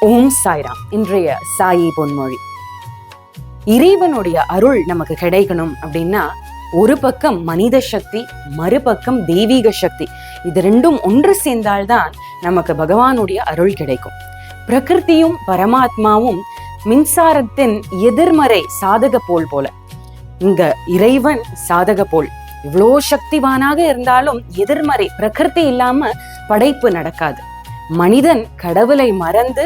ஓம் சாய்ராம். இன்றைய சாயி பொன்மொழி. இறைவனுடைய அருள் நமக்கு கிடைக்கணும் அப்படின்னா ஒரு பக்கம் மனித சக்தி, மறுபக்கம் தெய்வீக சக்தி, இது ரெண்டும் ஒன்று சேர்ந்தால்தான் நமக்கு பகவானுடைய அருள் கிடைக்கும். பிரகிருதியும் பரமாத்மாவும் மின்சாரத்தின் எதிர்மறை சாதக போல் போல. இங்க இறைவன் சாதக போல். இவ்வளோ சக்திவானாக இருந்தாலும் எதிர்மறை பிரகிருதி இல்லாம படைப்பு நடக்காது. மனிதன் கடவுளை மறந்து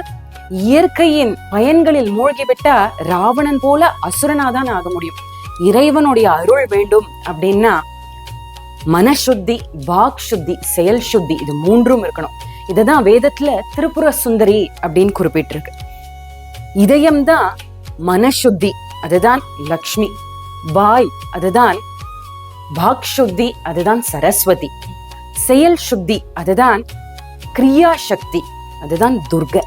இயற்கையின் பயன்களில் மூழ்கிவிட்டா ராவணன் போல அசுரனாதான் ஆக முடியும். இறைவனுடைய அருள் வேண்டும் அப்படின்னா மனசுத்தி, வாக் சுத்தி, செயல் சுத்தி, இது மூன்றும் இருக்கணும். இதுதான் வேதத்துல திரிபுர சுந்தரி அப்படின்னு குறிப்பிட்டிருக்கு. இதயம்தான் மனசுத்தி, அதுதான் லக்ஷ்மி. வாய், அதுதான் வாக் சுத்தி, அதுதான் சரஸ்வதி. செயல் சுத்தி, அதுதான் கிரியா சக்தி, அதுதான் துர்கை.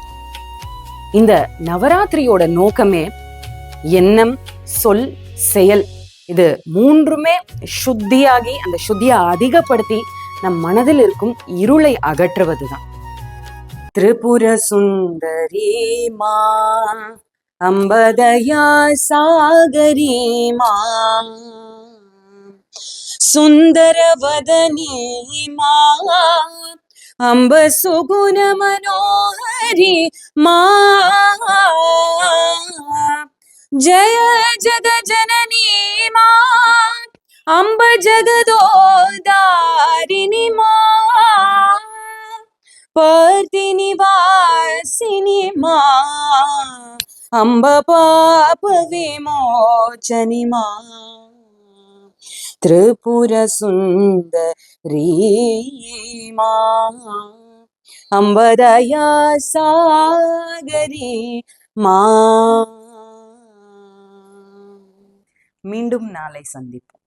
இந்த நவராத்திரியோட நோக்கமே எண்ணம், சொல், செயல், இது மூன்றுமே சுத்தியாகி அந்த சுத்தியை அதிகப்படுத்தி நம் மனதில் இருக்கும் இருளை அகற்றுவதுதான். திரிபுர சுந்தரி மா அம்பதயா சாகரி மா சுந்தரவதனி மா அம்ப சுகுண மனோஹரி மா ஜய ஜக ஜனனி மா அம்ப ஜகதோதாரிணி மா பர்தினி வாசினி மா அம்ப பாப விமோச்சனி மா திரிபுர சுந்தரி மா அம்பதயா சாகரி மா. மீண்டும் நாளை சந்திப்போம்.